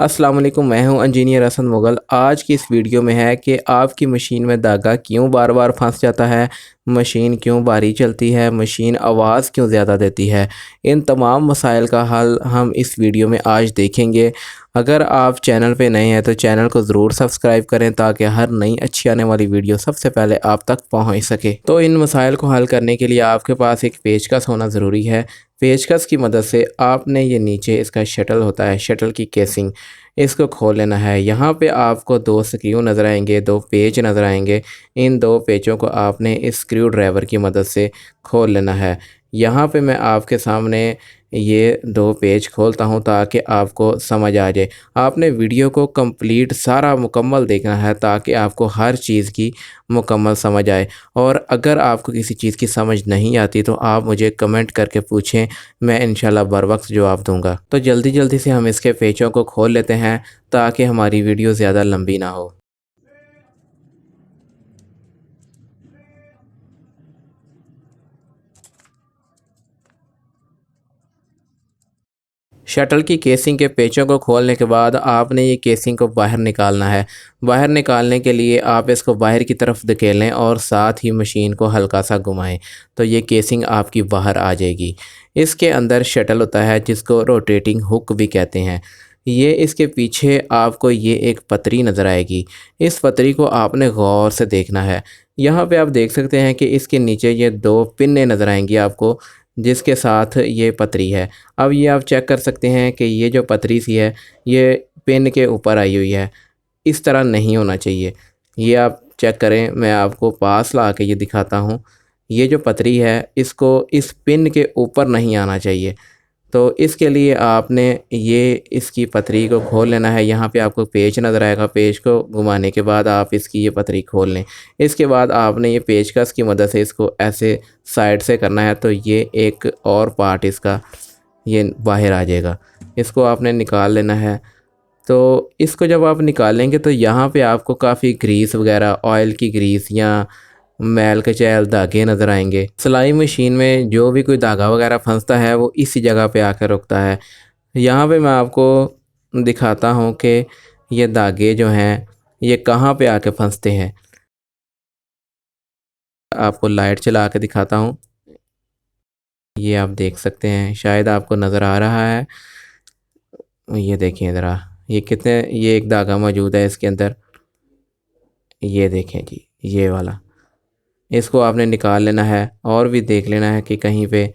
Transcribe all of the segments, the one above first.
अस्सलाम वालेकुम, मैं हूं इंजीनियर हसन मुगल। आज की इस वीडियो में है कि आपकी मशीन में धागा क्यों बार बार फंस जाता है, मशीन क्यों भारी चलती है, मशीन आवाज़ क्यों ज़्यादा देती है। इन तमाम मसाइल का हल हम इस वीडियो में आज देखेंगे। अगर आप चैनल पे नए हैं तो चैनल को ज़रूर सब्सक्राइब करें ताकि हर नई अच्छी आने वाली वीडियो सबसे पहले आप तक पहुंच सके। तो इन मसाइल को हल करने के लिए आपके पास एक पेचकस होना ज़रूरी है। पेचकस की मदद से आपने ये नीचे इसका शटल होता है, शटल की केसिंग, इसको खोल लेना है। यहाँ पे आपको दो स्क्रू नज़र आएंगे, दो पेच नज़र आएंगे। इन दो पेचों को आपने इस स्क्रू ड्राइवर की मदद से खोल लेना है। यहाँ पे मैं आपके सामने ये दो पेच खोलता हूँ ताकि आपको समझ आ जाए। आपने वीडियो को कंप्लीट सारा मुकम्मल देखना है ताकि आपको हर चीज़ की मुकम्मल समझ आए। और अगर आपको किसी चीज़ की समझ नहीं आती तो आप मुझे कमेंट करके पूछें, मैं इंशाल्लाह बर वक्त जवाब दूँगा। तो जल्दी जल्दी से हम इसके पेचों को खोल लेते हैं ताकि हमारी वीडियो ज़्यादा लंबी ना हो। शटल की केसिंग के पेचों को खोलने के बाद आपने ये केसिंग को बाहर निकालना है। बाहर निकालने के लिए आप इसको बाहर की तरफ धकेलें और साथ ही मशीन को हल्का सा घुमाएं तो ये केसिंग आपकी बाहर आ जाएगी। इसके अंदर शटल होता है जिसको रोटेटिंग हुक भी कहते हैं। ये इसके पीछे आपको ये एक पतरी नज़र आएगी। इस पतरी को आपने गौर से देखना है। यहाँ पे आप देख सकते हैं कि इसके नीचे ये दो पिन्ने नज़र आएंगी आपको, जिसके साथ ये पतरी है। अब ये आप चेक कर सकते हैं कि ये जो पतरी सी है ये पिन के ऊपर आई हुई है। इस तरह नहीं होना चाहिए। ये आप चेक करें, मैं आपको पास ला के ये दिखाता हूँ। ये जो पतरी है इसको इस पिन के ऊपर नहीं आना चाहिए। तो इसके लिए आपने ये इसकी पतरी को खोल लेना है। यहाँ पे आपको पेच नज़र आएगा, पेच को घुमाने के बाद आप इसकी ये पतरी खोल लें। इसके बाद आपने ये पेचकस की मदद से इसको ऐसे साइड से करना है तो ये एक और पार्ट इसका ये बाहर आ जाएगा। इसको आपने निकाल लेना है। तो इसको जब आप निकालेंगे तो यहाँ पे आपको काफ़ी ग्रीस वगैरह, ऑयल की ग्रीस या मैल के चैल धागे नज़र आएंगे। सिलाई मशीन में जो भी कोई धागा वगैरह फंसता है वो इसी जगह पे आकर रुकता है। यहाँ पे मैं आपको दिखाता हूँ कि ये धागे जो हैं ये कहाँ पे आके फंसते हैं। आपको लाइट चला के दिखाता हूँ। ये आप देख सकते हैं, शायद आपको नज़र आ रहा है। ये देखिए ज़रा, ये कितने, ये एक धागा मौजूद है इसके अंदर। ये देखें जी, ये वाला। इसको आपने निकाल लेना है और भी देख लेना है कि कहीं पे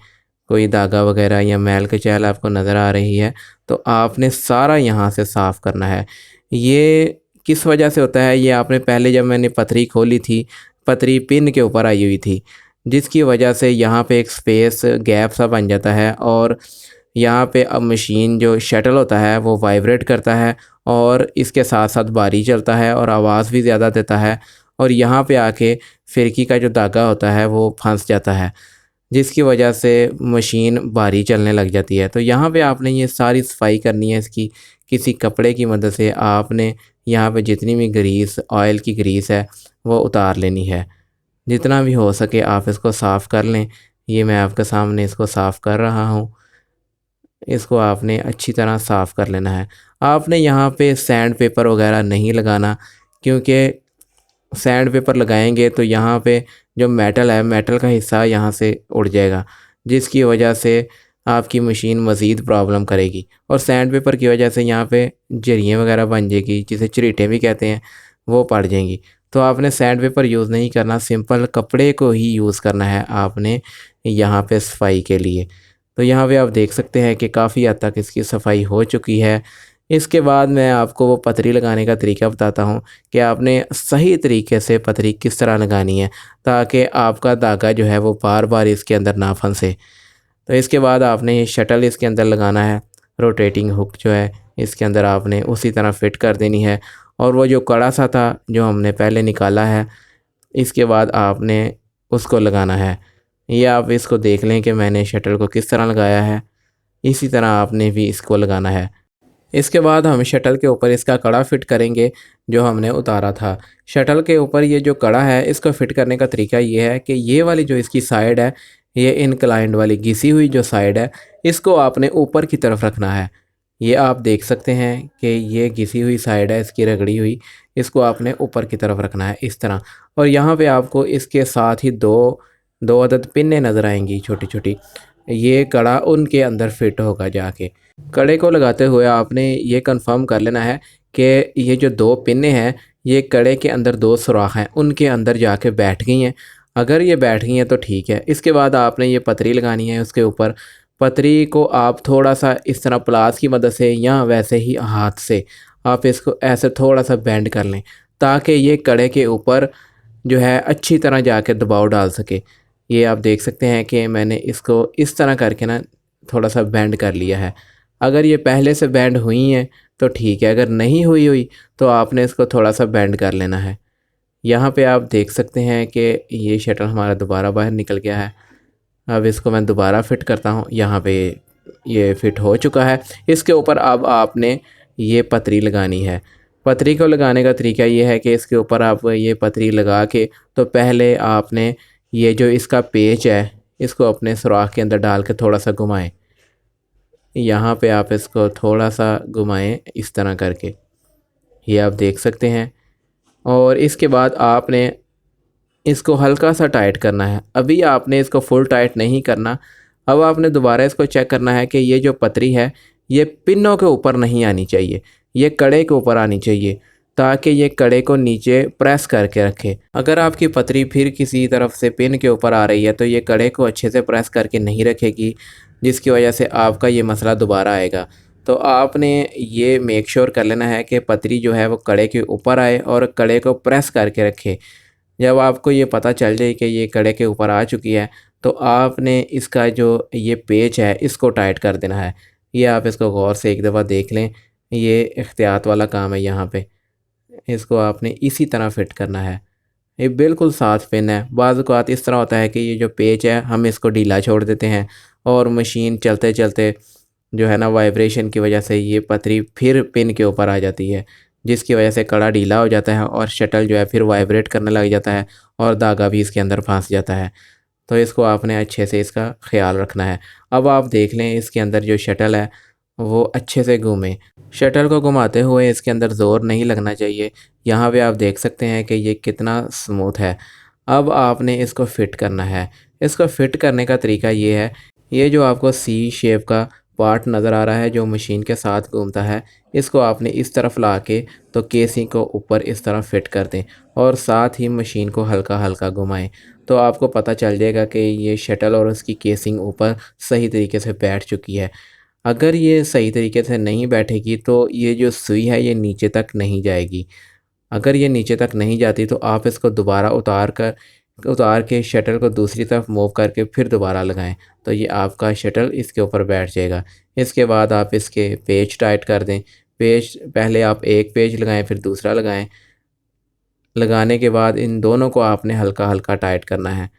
कोई धागा वगैरह या मैल की चैल आपको नज़र आ रही है तो आपने सारा यहाँ से साफ़ करना है। ये किस वजह से होता है, ये आपने पहले जब मैंने पतरी खोली थी, पतरी पिन के ऊपर आई हुई थी, जिसकी वजह से यहाँ पे एक स्पेस गैप सा बन जाता है और यहाँ पे अब मशीन जो शटल होता है वो वाइब्रेट करता है और इसके साथ साथ भारी चलता है और आवाज़ भी ज़्यादा देता है। और यहाँ पे आके फिरकी का जो धागा होता है वो फंस जाता है, जिसकी वजह से मशीन भारी चलने लग जाती है। तो यहाँ पे आपने ये सारी सफाई करनी है इसकी। किसी कपड़े की मदद से आपने यहाँ पे जितनी भी ग्रीस, ऑयल की ग्रीस है वो उतार लेनी है। जितना भी हो सके आप इसको साफ़ कर लें। ये मैं आपके सामने इसको साफ़ कर रहा हूँ। इसको आपने अच्छी तरह साफ़ कर लेना है। आपने यहाँ पे सैंड पेपर वगैरह नहीं लगाना, क्योंकि सैंड पेपर लगाएंगे तो यहाँ पे जो मेटल है, मेटल का हिस्सा यहाँ से उड़ जाएगा, जिसकी वजह से आपकी मशीन मज़ीद प्रॉब्लम करेगी। और सैंड पेपर की वजह से यहाँ पे झरियाँ वगैरह बन जाएगी, जिसे चिरीटें भी कहते हैं, वो पड़ जाएंगी। तो आपने सैंड पेपर यूज़ नहीं करना, सिंपल कपड़े को ही यूज़ करना है आपने यहाँ पे सफाई के लिए। तो यहाँ पे आप देख सकते हैं कि काफ़ी हद तक इसकी सफाई हो चुकी है। इसके बाद मैं आपको वो पतरी लगाने का तरीका बताता हूँ कि आपने सही तरीके से पतरी किस तरह लगानी है ताकि आपका धागा जो है वो बार बार इसके अंदर ना फंसे। तो इसके बाद आपने ये शटल इसके अंदर लगाना है। रोटेटिंग हुक जो है इसके अंदर आपने उसी तरह फिट कर देनी है। और वो जो कड़ा सा था जो हमने पहले निकाला है, इसके बाद आपने उसको लगाना है। ये आप इसको देख लें कि मैंने शटल को किस तरह लगाया है, इसी तरह आपने भी इसको लगाना है। इसके बाद हम शटल के ऊपर इसका कड़ा फ़िट करेंगे जो हमने उतारा था। शटल के ऊपर ये जो कड़ा है इसको फ़िट करने का तरीका ये है कि ये वाली जो इसकी साइड है, ये इनक्लाइंड वाली घिसी हुई जो साइड है, इसको आपने ऊपर की तरफ रखना है। ये आप देख सकते हैं कि ये घिसी हुई साइड है इसकी रगड़ी हुई, इसको आपने ऊपर की तरफ रखना है इस तरह। और यहाँ पे आपको इसके साथ ही दो दो अदद पिनें नज़र आएंगी छोटी छोटी, ये कड़ा उनके अंदर फिट होगा जाके। कड़े को लगाते हुए आपने ये कंफर्म कर लेना है कि ये जो दो पिनें हैं ये कड़े के अंदर दो सुराख हैं उनके अंदर जाके बैठ गई हैं। अगर ये बैठ गई हैं तो ठीक है। इसके बाद आपने ये पतरी लगानी है उसके ऊपर। पतरी को आप थोड़ा सा इस तरह प्लास की मदद से या वैसे ही हाथ से आप इसको ऐसे थोड़ा सा बेंड कर लें, ताकि ये कड़े के ऊपर जो है अच्छी तरह जाके दबाव डाल सके। ये आप देख सकते हैं कि मैंने इसको इस तरह करके ना थोड़ा सा बेंड कर लिया है। अगर ये पहले से बेंड हुई हैं तो ठीक है, अगर नहीं हुई हुई तो आपने इसको थोड़ा सा बेंड कर लेना है। यहाँ पे आप देख सकते हैं कि ये शटल हमारा दोबारा बाहर निकल गया है। अब इसको मैं दोबारा फिट करता हूँ। यहाँ पे ये फिट हो चुका है। इसके ऊपर अब आपने ये पतरी लगानी है। पतरी को लगाने का तरीका ये है कि इसके ऊपर आप ये पतरी लगा के तो पहले आपने ये जो इसका पेच है इसको अपने सुराख के अंदर डाल के थोड़ा सा घुमाएं। यहाँ पे आप इसको थोड़ा सा घुमाएं इस तरह करके, ये आप देख सकते हैं। और इसके बाद आपने इसको हल्का सा टाइट करना है। अभी आपने इसको फुल टाइट नहीं करना। अब आपने दोबारा इसको चेक करना है कि ये जो पतरी है ये पिनों के ऊपर नहीं आनी चाहिए, ये कड़े के ऊपर आनी चाहिए, ताकि ये कड़े को नीचे प्रेस करके रखे। अगर आपकी पतरी फिर किसी तरफ से पिन के ऊपर आ रही है तो ये कड़े को अच्छे से प्रेस करके नहीं रखेगी, जिसकी वजह से आपका ये मसला दोबारा आएगा। तो आपने ये मेक श्योर कर लेना है कि पतरी जो है वो कड़े के ऊपर आए और कड़े को प्रेस करके रखे। जब आपको ये पता चल जाए कि ये कड़े के ऊपर आ चुकी है तो आपने इसका जो ये पेच है इसको टाइट कर देना है। ये आप इसको गौर से एक दफ़ा देख लें, ये एहतियात वाला काम है। यहाँ पे इसको आपने इसी तरह फिट करना है। ये बिल्कुल साथ पिन है। बाज़ औक़ात इस तरह होता है कि ये जो पेच है हम इसको ढीला छोड़ देते हैं और मशीन चलते चलते जो है ना वाइब्रेशन की वजह से ये पतरी फिर पिन के ऊपर आ जाती है, जिसकी वजह से कड़ा ढीला हो जाता है और शटल जो है फिर वाइब्रेट करने लग जाता है और धागा भी इसके अंदर फंस जाता है। तो इसको आपने अच्छे से इसका ख्याल रखना है। अब आप देख लें इसके अंदर जो शटल है वो अच्छे से घूमे। शटल को घुमाते हुए इसके अंदर ज़ोर नहीं लगना चाहिए। यहाँ पे आप देख सकते हैं कि ये कितना स्मूथ है। अब आपने इसको फ़िट करना है। इसको फ़िट करने का तरीका ये है, ये जो आपको सी शेप का पार्ट नज़र आ रहा है जो मशीन के साथ घूमता है, इसको आपने इस तरफ ला के तो केसिंग को ऊपर इस तरह फिट कर दें और साथ ही मशीन को हल्का हल्का घुमाएं। तो आपको पता चल जाएगा कि ये शटल और उसकी केसिंग ऊपर सही तरीके से बैठ चुकी है। अगर ये सही तरीके से नहीं बैठेगी तो ये जो सुई है ये नीचे तक नहीं जाएगी। अगर ये नीचे तक नहीं जाती तो आप इसको दोबारा उतार के शटल को दूसरी तरफ मूव करके फिर दोबारा लगाएं, तो ये आपका शटल इसके ऊपर बैठ जाएगा। इसके बाद आप इसके पेच टाइट कर दें। पेच पहले आप एक पेच लगाएं फिर दूसरा लगाएं। लगाने के बाद इन दोनों को आपने हल्का हल्का टाइट करना है।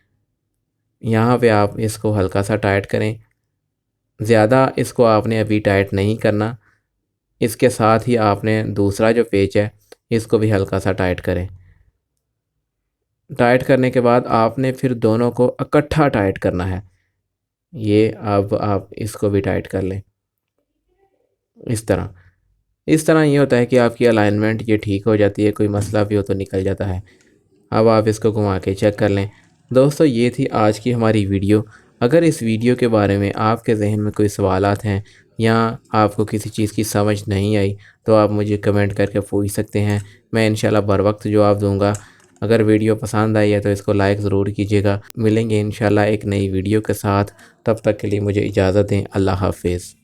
यहाँ पे आप इसको हल्का सा टाइट करें, ज़्यादा इसको आपने अभी टाइट नहीं करना। इसके साथ ही आपने दूसरा जो पेच है इसको भी हल्का सा टाइट करें। टाइट करने के बाद आपने फिर दोनों को इकट्ठा टाइट करना है। ये अब आप इसको भी टाइट कर लें इस तरह। इस तरह ये होता है कि आपकी अलाइनमेंट ये ठीक हो जाती है, कोई मसला भी हो तो निकल जाता है। अब आप इसको घुमा के चेक कर लें। दोस्तों ये थी आज की हमारी वीडियो। अगर इस वीडियो के बारे में आपके जहन में कोई सवालात हैं या आपको किसी चीज़ की समझ नहीं आई तो आप मुझे कमेंट करके पूछ सकते हैं। मैं इंशाल्लाह बर वक्त जवाब दूँगा। अगर वीडियो पसंद आई है तो इसको लाइक ज़रूर कीजिएगा। मिलेंगे इंशाल्लाह एक नई वीडियो के साथ। तब तक के लिए मुझे इजाज़त दें। अल्लाह हाफिज़।